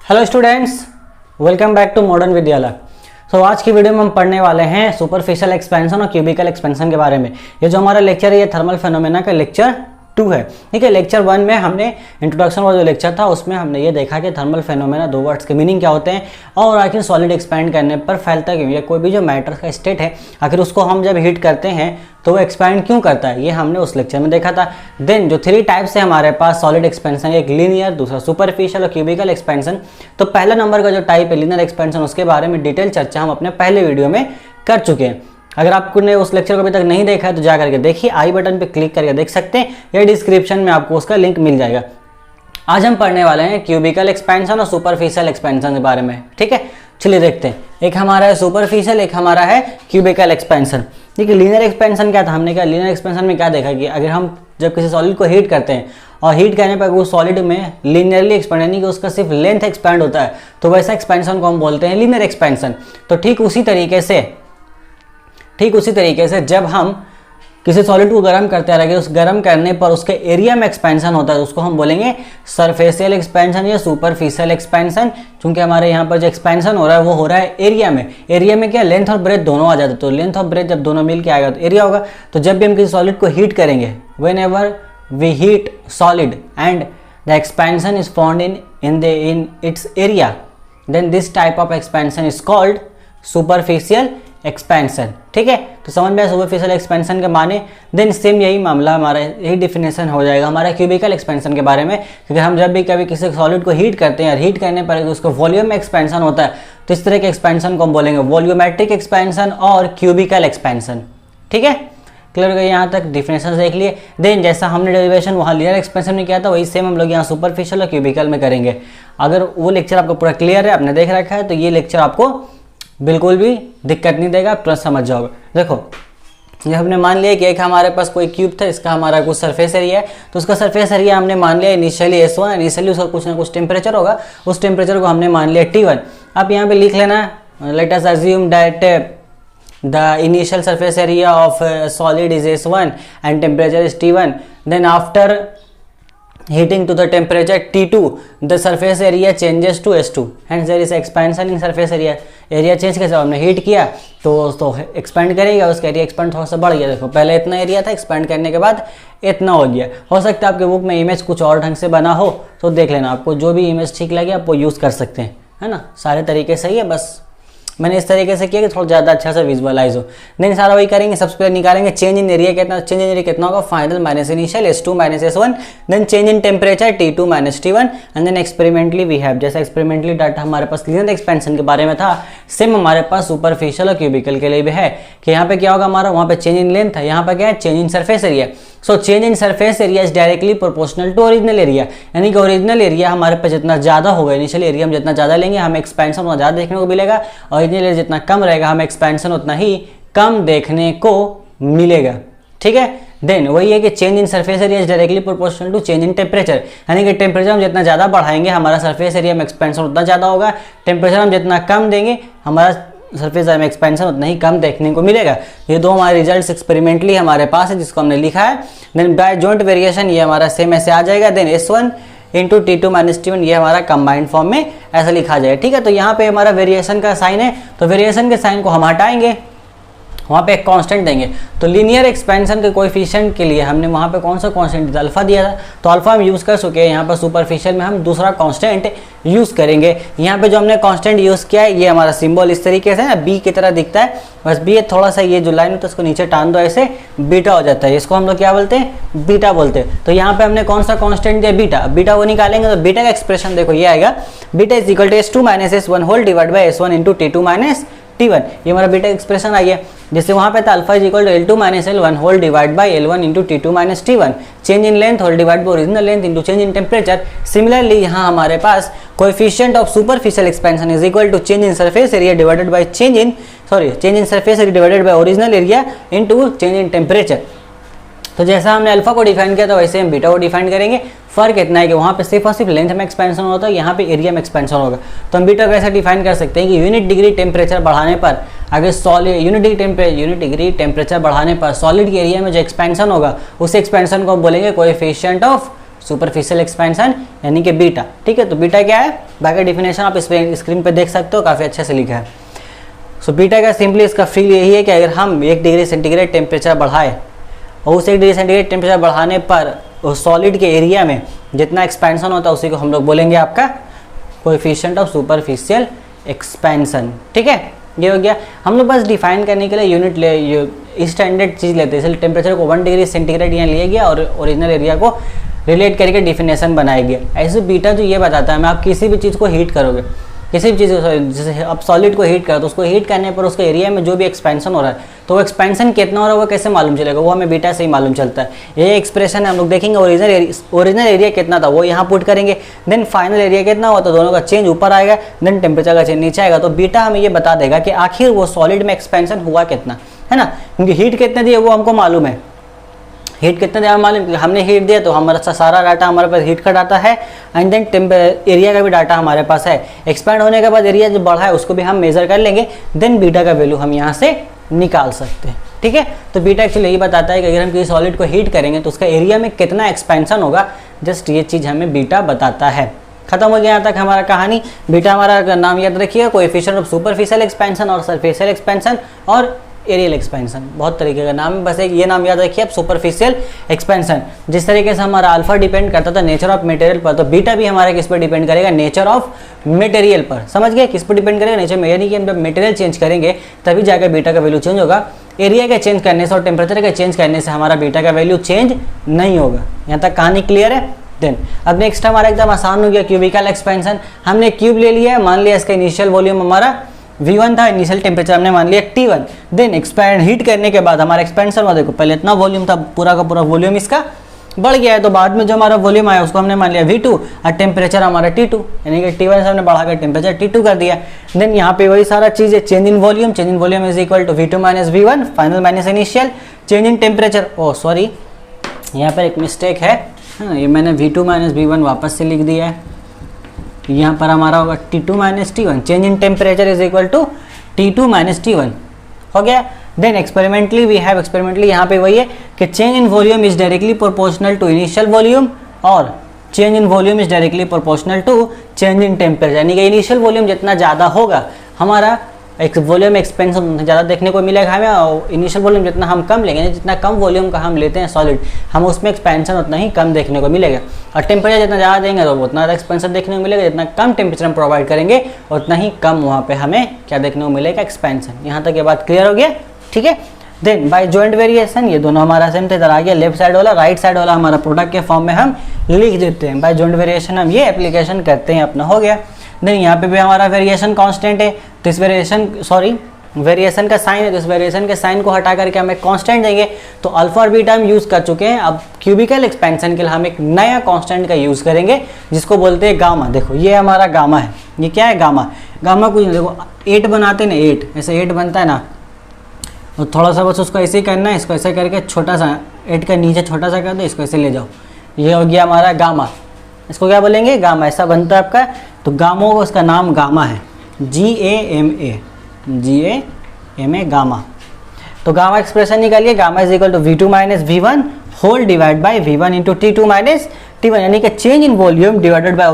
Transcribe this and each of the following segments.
Hello students, welcome back to modern Vidyalaya. आज की video में हम पढ़ने वाले हैं सुपरफिशियल एक्सपेंशन और क्यूबिकल एक्सपेंशन के बारे में। ये जो हमारा लेक्चर है ये थर्मल फेनोमेना का लेक्चर 2 है। ठीक है, लेक्चर 1 में हमने इंट्रोडक्शन वाला जो लेक्चर था उसमें हमने ये देखा कि थर्मल फेनोमेना दो वर्ड्स के मीनिंग क्या होते हैं और आखिर सॉलिड एक्सपैंड करने पर फैलता क्यों, या कोई भी जो मैटर का स्टेट है आखिर उसको हम जब हीट करते हैं तो वो एक्सपैंड क्यों करता है, ये हमने उस लेक्चर में देखा था। देन जो 3 टाइप्स है हमारे पास सॉलिड एक्सपेंशन, एक लीनियर, दूसरा सुपरफिशियल और क्यूबिकल एक्सपेंशन। तो पहला नंबर का जो टाइप है लीनियर एक्सपेंशन, उसके बारे में डिटेल चर्चा हम अपने पहले वीडियो में कर चुके हैं। अगर आपने उस लेक्चर को अभी तक नहीं देखा है तो जा करके देखिए, आई बटन पे क्लिक करके देख सकते हैं या डिस्क्रिप्शन में आपको उसका लिंक मिल जाएगा। आज हम पढ़ने वाले हैं क्यूबिकल एक्सपेंशन और सुपरफिशियल एक्सपेंशन के बारे में। ठीक है, चलिए देखते हैं। एक हमारा है सुपरफिशियल, एक हमारा है क्यूबिकल एक्सपेंशन। ठीक है, लीनियर एक्सपेंशन क्या था, हमने क्या लीनियर एक्सपेंशन में क्या देखा कि अगर हम जब किसी सॉलिड को हीट करते हैं और हीट करने पर वो सॉलिड में लीनियरली एक्सपेंड, यानी कि उसका सिर्फ लेंथ एक्सपेंड होता है, तो वैसा एक्सपेंशन को हम बोलते हैं लीनियर एक्सपेंशन। तो ठीक उसी तरीके से जब हम किसी सॉलिड को गर्म करते हैं, उस गर्म करने पर उसके एरिया में एक्सपेंशन होता है, उसको हम बोलेंगे सरफेशियल एक्सपेंशन या सुपरफिशियल एक्सपेंशन। क्योंकि हमारे यहाँ पर जो एक्सपेंशन हो रहा है वो हो रहा है एरिया में। एरिया में क्या, लेंथ और ब्रेथ दोनों आ जाते हैं, तो लेंथ और ब्रेथ जब दोनों मिल के आएगा तो एरिया होगा। तो जब भी हम किसी सॉलिड को हीट करेंगे, whenever we heat solid and the expansion is found in its area, then this type of expansion is called superficial expansion. ठीक है, तो समझ में आया सुपरफिशियल एक्सपेंशन के माने। देन सेम यही मामला हमारा, यही डिफिनेशन हो जाएगा हमारा क्यूबिकल एक्सपेंशन के बारे में। क्योंकि हम जब भी कभी किसी सॉलिड को हीट करते हैं और हीट करने पर उसको वॉल्यूम में एक्सपेंशन होता है, तो इस तरह के एक्सपेंशन को हम बोलेंगे वॉल्यूमेट्रिक एक्सपेंशन और क्यूबिकल एक्सपेंशन। ठीक है, क्लियर हो गया, यहाँ तक डिफिनेशन देख लिए। देन जैसा हमने डेरिवेशन वहाँ लीनियर एक्सपेंशन में किया था, वही सेम हम लोग यहाँ सुपरफिशियल और क्यूबिकल में करेंगे। अगर वो लेक्चर आपको पूरा क्लियर है, आपने देख रखा है, तो ये लेक्चर आपको बिल्कुल भी दिक्कत नहीं देगा, तुरंत समझ जाओगे। देखो, ये हमने मान लिया कि एक हमारे पास कोई क्यूब था, इसका हमारा कुछ सरफेस एरिया है, तो उसका सरफेस एरिया हमने मान लिया इनिशियली S1, इनिशियली उसका कुछ ना कुछ टेम्परेचर होगा, उस टेम्परेचर को हमने मान लिया T1। आप यहाँ पे लिख लेना, let us assume that the initial surface area of solid is S1 and temperature is T1। Then after heating to the temperature T2 the surface area changes to S2, hence there is expansion in surface area। Area change कैसे, हमने heat किया तो expand करेगा, उसका area expand थोड़ा सा बढ़ गया। देखो पहले इतना एरिया था, एक्सपेंड करने के बाद इतना हो गया। हो सकता है आपके बुक में इमेज कुछ और ढंग से बना हो, तो देख लेना, आपको जो भी इमेज ठीक लगे आप वो यूज़ कर सकते हैं, है ना। सारे तरीके सही है, बस मैंने इस तरीके से किया कि थोड़ा ज़्यादा अच्छा से विजुअलाइज हो। देन सारा वही करेंगे, सबसे पहले निकालेंगे चेंज इन एरिया कितना, चेंज इन एरिया कितना होगा, final minus initial S2 minus S1। Then change in temperature T2 minus T1 and then experimentally we have, जैसा एक्सपेरिमेंटली डाटा हमारे पास लीनियर एक्सपेंशन के बारे में था, सेम हमारे पास सुपरफिशियल और क्यूबिकल के लिए भी है कि यहाँ पे क्या होगा हमारा, वहाँ पे चेंज इन लेंथ है, यहाँ पे क्या है change in surface area. So change in surface area is directly proportional to original area, यानी कि ओरिजिनल एरिया हमारे पास जितना ज़्यादा होगा, इनिशियल एरिया हम जितना ज़्यादा लेंगे हमें एक्सपेंशन उतना ज़्यादा देखने को मिलेगा, ओरिजिनल एरिया जितना कम रहेगा हमें एक्सपेंशन उतना ही कम देखने को मिलेगा। ठीक है, देन वही है कि change in surface area is directly proportional to change in temperature, यानी कि टेम्परेचर हम जितना ज़्यादा बढ़ाएंगे हमारा सरफेस एरिया में एक्सपेंशन उतना ज़्यादा होगा, टेम्परेचर हम जितना कम देंगे हमारा सरफेस एरिया में एक्सपेंशन उतना ही कम देखने को मिलेगा। ये दो हमारे रिजल्ट्स एक्सपेरिमेंटली हमारे पास है, जिसको हमने लिखा है। देन बाय जॉइंट वेरिएशन ये हमारा सेम ऐसे आ जाएगा। Then S1 into T2 minus T1 ये हमारा कंबाइंड फॉर्म में ऐसा लिखा जाएगा। ठीक है, तो यहाँ पे हमारा वेरिएशन का साइन है, तो वेरिएशन के साइन को हम हटाएंगे, वहाँ पे एक कांस्टेंट देंगे। तो लीनियर एक्सपेंशन के कोएफिशिएंट के लिए हमने वहाँ पे कौन सा कांस्टेंट अल्फा दिया था, तो अल्फा हम यूज़ कर चुके हैं। यहाँ पर सुपरफिशियल में हम दूसरा कांस्टेंट यूज़ करेंगे। यहाँ पे जो हमने कांस्टेंट यूज़ किया है, ये हमारा सिंबल इस तरीके से ना बी की तरह दिखता है, बस बी थोड़ा सा ये जो लाइन होता है उसको नीचे टान दो, ऐसे बीटा हो जाता है, इसको हम लोग क्या बोलते हैं, बीटा बोलते हैं। तो यहाँ पे हमने कौन सा कांस्टेंट दिया, बीटा। बीटा वो निकालेंगे तो बीटा का एक्सप्रेशन देखो ये आएगा, beta is equal to S2 minus S1 whole divide by S1 into T2 minus T1। ये हमारा बीटा एक्सप्रेशन आ गया। जैसे वहाँ पे था alpha is equal to L2 minus L1 whole divide by L1 into T2 minus T1, change in length whole divide by original length into change in temperature. Similarly यहाँ हमारे पास coefficient of superficial expansion is equal to change in surface area divided by change in surface area divided by original area into change in temperature. तो जैसा हमने alpha को define किया था वैसे हम बीटा को डिफाइन करेंगे। फर्क इतना है कि वहाँ पे सिर्फ और सिर्फ लेंथ में एक्सपेंशन होता है, यहाँ पे एरिया में एक्सपेंशन होगा। तो हम बीटा कैसे डिफाइन कर सकते हैं कि यूनिट डिग्री टेम्परेचर बढ़ाने पर, अगर सॉलिड यूनिट डिग्री टेम्परेचर बढ़ाने पर सॉलिड के एरिया में जो एक्सपेंशन होगा उस एक्सपेंशन को हम बोलेंगे कोएफिशिएंट ऑफ सुपरफिशियल एक्सपेंशन यानी कि बीटा। ठीक है, तो बीटा क्या है, बाकी डिफिनेशन आप इस पे स्क्रीन पे देख सकते हो, काफ़ी अच्छे से लिखा है। सो बीटा का सिंपली इसका फील यही है कि अगर हम 1 डिग्री सेंटीग्रेड टेम्परेचर बढ़ाए और उस 1 डिग्री सेंटीग्रेड टेम्परेचर बढ़ाने पर सॉलिड के एरिया में जितना एक्सपेंशन होता है उसी को हम लोग बोलेंगे आपका कोएफिशिएंट ऑफ सुपरफिशियल एक्सपेंशन। ठीक है, ये हो गया। हम लोग बस डिफाइन करने के लिए यूनिट ले स्टैंडर्ड चीज़ लेते हैं, इसलिए टेम्परेचर को 1 डिग्री सेंटीग्रेड यहाँ लिया गया और ओरिजिनल एरिया को रिलेट करके डिफिनेशन बनाया गया। ऐसे बीटा जो ये बताता है, मैं आप किसी भी चीज़ को हीट करोगे, किसी भी चीज़ को, जैसे आप सॉलिड को हीट करो तो उसको हीट करने पर उसके एरिया में जो भी एक्सपेंशन हो रहा है तो वो एक्सपेंशन कितना हो रहा है वो कैसे मालूम चलेगा, वो हमें बीटा से ही मालूम चलता है। ये एक्सप्रेशन हम लोग देखेंगे, ओरिजिनल एरिया कितना था वो यहाँ पुट करेंगे, देन फाइनल एरिया कितना हुआ तो दोनों का चेंज ऊपर आएगा, देन टेम्परेचर का चेंज नीचे आएगा। तो बीटा हमें ये बता देगा कि आखिर वो सॉलिड में एक्सपेंशन हुआ कितना, है ना, क्योंकि हीट कितने दी है वो हमको मालूम है, हीट कितना दिया मालूम, हमने हीट दिया तो हमारा सारा डाटा हमारे पास हीट का डाटा है, एंड देन एरिया का भी डाटा हमारे पास है। एक्सपैंड होने के बाद एरिया जो बढ़ा है उसको भी हम मेजर कर लेंगे, देन बीटा का वैल्यू हम यहाँ से निकाल सकते हैं। ठीक है, तो बीटा एक्चुअली यही बताता है कि अगर हम किसी सॉलिड को हीट करेंगे तो उसका एरिया में कितना एक्सपेंशन होगा, जस्ट ये चीज़ हमें बीटा बताता है। खत्म हो गया यहाँ तक हमारा कहानी। बीटा हमारा नाम याद रखिएगा, कोएफिशिएंट ऑफ सुपरफिशियल एक्सपेंशन और सरफेशियल एक्सपेंशन और एरियल एक्सपेंशन, बहुत तरीके का नाम है, बस एक ये नाम याद रखिए आप, सुपरफिशियल एक्सपेंशन। जिस तरीके से हमारा अल्फा डिपेंड करता था नेचर ऑफ मटेरियल पर, तो बीटा भी हमारा किस पर डिपेंड करेगा, नेचर ऑफ मटेरियल पर। समझ गए, किस पर डिपेंड करेगा, नेचर में, यानी कि हम जब मटेरियल चेंज करेंगे तभी जाकर बीटा का वैल्यू चेंज होगा। एरिया के चेंज करने से और टेम्परेचर के चेंज करने से हमारा बीटा का वैल्यू चेंज नहीं होगा। यहाँ तक कहानी क्लियर है। देन अब नेक्स्ट हमारा एकदम आसान हो गया, क्यूबिकल एक्सपेंशन। हमने क्यूब ले लिया है, मान लिया इसका इनिशियल वॉल्यूम हमारा V1 था, इनिशियल टेम्परेचर हमने मान लिया T1, देन एक्सपैंड हीट करने के बाद हमारा एक्सपेंशन हुआ, देखो पहले इतना वॉल्यूम था, पूरा का पूरा वॉल्यूम इसका बढ़ गया है, तो बाद में जो हमारा वॉल्यूम आया उसको हमने मान लिया V2 और टेम्परेचर हमारा T2, यानी कि T1 से हमने बढ़ाकर टेम्परेचर T2 कर दिया। देन यहाँ पे वही सारा चीज़ है, change in volume, change in volume is equal to V2 minus V1 final minus initial, change in temperature, oh sorry यहाँ पर एक मिस्टेक है, ये मैंने V2 माइनस V1 वापस से लिख दिया है, यहाँ पर हमारा होगा T2 minus T1, change in temperature is equal to T2 minus T1 हो गया। Then experimentally we have, experimentally यहाँ पे वही है कि change in volume is directly proportional to initial volume और change in volume is directly proportional to change in temperature, यानी कि इनिशियल वॉल्यूम जितना ज़्यादा होगा हमारा एक वॉल्यूम एक्सपेंशन ज़्यादा देखने को मिलेगा हमें, और इनिशियल वॉल्यूम जितना हम कम लेंगे, जितना कम वॉल्यूम का हम लेते हैं सॉलिड, हम उसमें एक्सपेंशन उतना ही कम देखने को मिलेगा। और टेम्परेचर जितना ज़्यादा देंगे तो उतना ज़्यादा एक्सपेंशन देखने को मिलेगा, जितना कम टेम्परेचर हम प्रोवाइड करेंगे उतना ही कम वहाँ पे हमें क्या देखने को मिलेगा, एक्सपेंशन। यहाँ तक ये बात क्लियर हो गया। ठीक है, देन बाय जॉइंट वेरिएशन, ये दोनों हमारा सेम थे, इधर आ गया लेफ्ट साइड वाला, राइट साइड वाला हमारा प्रोडक्ट के फॉर्म में हम लिख देते हैं। बाय जॉइंट वेरिएशन हम ये एप्लीकेशन करते हैं, अपना हो गया। देन यहाँ पे भी हमारा वेरिएशन कांस्टेंट है, तो इस वेरिएशन का साइन है, तो इस वेरिएशन के साइन को हटा करके हम एक कांस्टेंट देंगे, तो अल्फा और बीटा हम यूज़ कर चुके हैं। अब क्यूबिकल एक्सपेंशन के लिए हम एक नया कांस्टेंट का यूज़ करेंगे जिसको बोलते हैं गामा। देखो ये हमारा गामा है, ये क्या है गामा, गामा कुछ नहीं, देखो 8 बनाते ना, 8 ऐसे 8 बनता है ना, तो थोड़ा सा बस उसको ऐसे ही करना है, इसको ऐसे करके छोटा सा 8 का नीचे छोटा सा कर दो, इसको ऐसे ले जाओ, ये हो गया हमारा गामा। इसको क्या बोलेंगे, गामा, ऐसा बनता है आपका। तो गामो को उसका नाम गामा है, GAMA गामा। तो गामा एक्सप्रेशन निकालिए, gamma is equal to V2 minus V1 whole divide by V1 into T2 minus T1, यानी कि change in volume divided by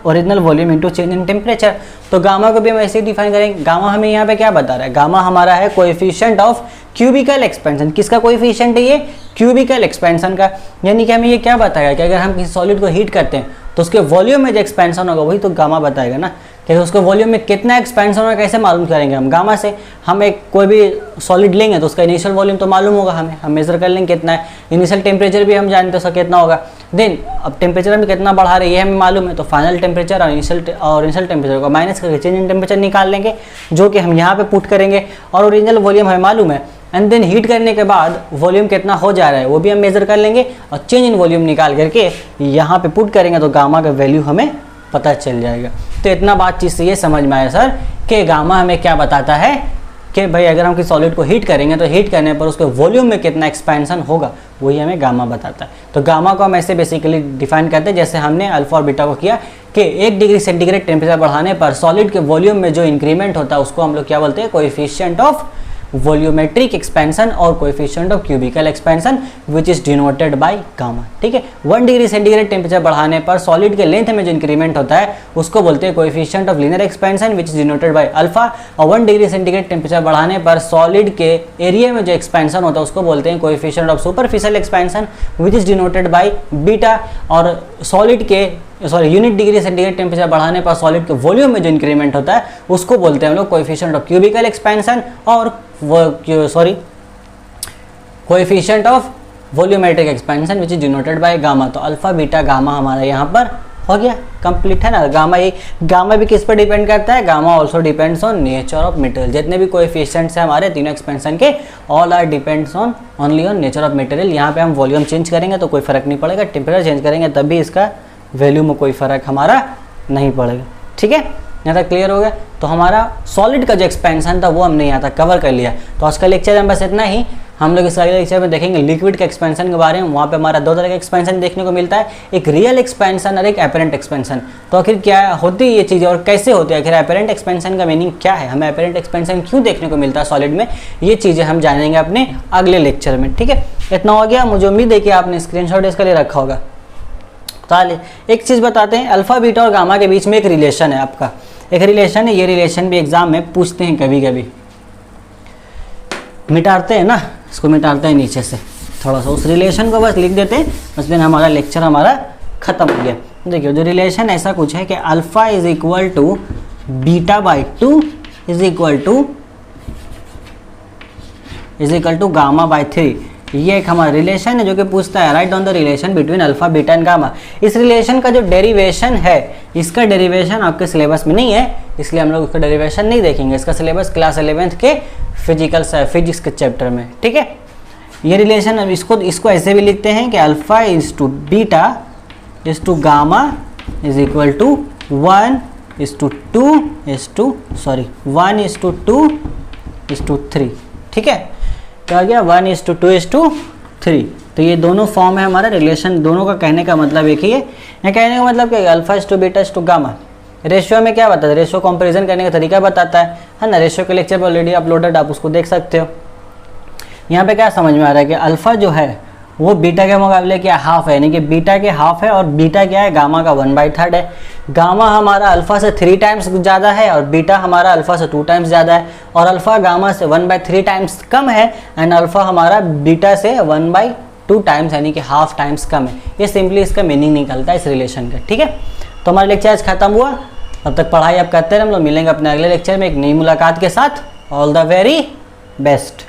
original volume into change in temperature. तो gamma को भी हम ऐसे ही define करेंगे। गामा हमें यहाँ पे क्या बता रहा है, गामा हमारा है कोएफिशिएंट ऑफ क्यूबिकल एक्सपेंशन। किसका कोएफिशिएंट है ये, क्यूबिकल एक्सपेंशन का, यानी कि हमें ये क्या बताएगा कि अगर हम किसी सॉलिड को हीट करते हैं तो उसके वॉल्यूम में जो एक्सपेंशन होगा वही तो गामा बताएगा ना, कि उसके वॉल्यूम में कितना एक्सपेंशन होगा कैसे मालूम करेंगे हम, गामा से। हम एक कोई भी सॉलिड लेंगे तो उसका इनिशियल वॉल्यूम तो मालूम होगा हमें, हम मेजर कर लेंगे कितना है, इनिशियल टेम्परेचर भी हम जानते हैं उसका कितना होगा। देन अब टेम्परेचर में कितना बढ़ा रहे ये हमें मालूम है, तो फाइनल टेम्परेचर और इनिशियल टेम्परेचर को माइनस करके चेंज इन टेम्परेचर निकाल लेंगे, जो कि हम यहाँ पे पुट करेंगे, और ओरिजिनल वॉल्यूम हमें मालूम है। एंड देन हीट करने के बाद वॉल्यूम कितना हो जा रहा है वो भी हम मेजर कर लेंगे, और चेंज इन वॉल्यूम निकाल करके यहाँ पे पुट करेंगे तो गामा का वैल्यू हमें पता चल जाएगा। तो इतना बातचीत से ये समझ में आया सर कि गामा हमें क्या बताता है कि भाई अगर हम किसी सॉलिड को हीट करेंगे तो हीट करने पर उसके वॉल्यूम में कितना एक्सपेंशन होगा वही हमें गामा बताता है। तो गामा को हम ऐसे बेसिकली डिफाइन करते हैं जैसे हमने अल्फा और बीटा को किया कि 1 डिग्री सेंटीग्रेड टेम्परेचर बढ़ाने पर सॉलिड के वॉल्यूम में जो इंक्रीमेंट होता है उसको हम लोग क्या बोलते हैं, कोएफिशिएंट ऑफ वॉल्यूमेट्रिक एक्सपेंशन और coefficient of cubicle expansion which is denoted by gamma. ठीक है, 1 डिग्री सेंटीग्रेड टेम्परेचर बढ़ाने पर सॉलिड के लेंथ में जो इंक्रीमेंट होता है उसको बोलते हैं coefficient of linear expansion which is denoted by alpha, और 1 डिग्री सेंटीग्रेड टेम्परेचर बढ़ाने पर सॉलिड के एरिया में जो एक्सपेंशन होता है उसको बोलते हैं coefficient of superficial expansion which is denoted by beta, और सॉलिड के यूनिट डिग्री सेंटीग्रेड टेम्परेचर बढ़ाने पर सॉलिड के वॉल्यूम में जो इंक्रीमेंट होता है उसको बोलते हैं हम लोग कोएफिशिएंट ऑफ क्यूबिकल एक्सपेंशन और coefficient of volumetric expansion which is denoted by gamma. तो अल्फा बीटा गामा हमारा यहाँ पर हो गया, कंप्लीट है ना। गामा भी किस पर डिपेंड करता है, gamma also depends on nature of material. जितने भी कोएफिशिएंट्स हैं हमारे तीनों एक्सपेंशन के, all are depends on only on nature of material. यहाँ पे हम वॉल्यूम चेंज करेंगे तो कोई फर्क नहीं पड़ेगा, टेम्परेचर चेंज करेंगे तब भी इसका वैल्यू में कोई फर्क हमारा नहीं पड़ेगा। ठीक है, यहाँ तक क्लियर हो गया। तो हमारा सॉलिड का जो एक्सपेंशन था वो हमने यहाँ तक कवर कर लिया। तो आज का लेक्चर में बस इतना ही। हम लोग इस अगले लेक्चर में देखेंगे लिक्विड के एक्सपेंशन के बारे में। वहाँ पे हमारा दो तरह का एक्सपेंशन देखने को मिलता है, एक रियल एक्सपेंशन और एक एपरेंट एक्सपेंशन। तो आखिर क्या होती है ये चीज़ और कैसे होती है, आखिर एपरेंट एक्सपेंशन का मीनिंग क्या है, हमें एपरेंट एक्सपेंशन क्यों देखने को मिलता है सॉलिड में, ये चीज़ें हम जानेंगे अपने अगले लेक्चर में। ठीक है, इतना हो गया। मुझे उम्मीद है कि आपने स्क्रीनशॉट इसके लिए रखा होगा। तो एक चीज़ बताते हैं, अल्फा बीटा और गामा के बीच में एक रिलेशन है, आपका एक रिलेशन है। ये रिलेशन भी एग्जाम में पूछते हैं कभी कभी, मिटाते हैं ना, इसको मिटाते हैं नीचे से थोड़ा सा, उस रिलेशन को बस लिख देते हैं, बस दिन हमारा लेक्चर हमारा खत्म हो गया। देखिए जो रिलेशन ऐसा कुछ है कि alpha is equal to beta by 2 is equal to gamma by 3। ये एक हमारा रिलेशन है जो कि पूछता है right on the relation between alpha beta and gamma. इस रिलेशन का जो डेरिवेशन है, इसका डेरिवेशन आपके सिलेबस में नहीं है, इसलिए हम लोग उसका डेरिवेशन नहीं देखेंगे। इसका सिलेबस क्लास 11th के फिजिक्स के चैप्टर में। ठीक है, ये रिलेशन अब इसको ऐसे भी लिखते हैं कि alpha is to beta is to gamma is equal to 1 is to 3। ठीक है, क्या आ गया 1 इज टू 2 इज टू 3। तो ये दोनों फॉर्म है हमारा रिलेशन, दोनों का कहने का मतलब एक ही है। यहाँ कहने का मतलब क्या, alpha is to beta is to gamma. Ratio में क्या बताता है, रेशियो कंपैरिजन करने का तरीका बताता है ना। रेशियो के लेक्चर पर ऑलरेडी अपलोडेड, आप उसको देख सकते हो। यहाँ पे क्या समझ में आ रहा है कि अल्फा जो है वो बीटा के मुकाबले क्या हाफ है, यानी कि बीटा के हाफ है, और बीटा क्या है, गामा का 1/3 है। गामा हमारा अल्फा से 3 टाइम्स ज़्यादा है और बीटा हमारा अल्फा से 2 टाइम्स ज़्यादा है, और अल्फा गामा से 1/3 टाइम्स कम है, एंड अल्फा हमारा बीटा से 1/2 टाइम्स यानी कि हाफ टाइम्स कम है। ये सिंपली इसका मीनिंग निकलता है इस रिलेशन का। ठीक है, तो हमारा लेक्चर आज खत्म हुआ। तब तक पढ़ाई आप करते रहे, हम लोग मिलेंगे अपने अगले लेक्चर में एक नई मुलाकात के साथ। All the very best.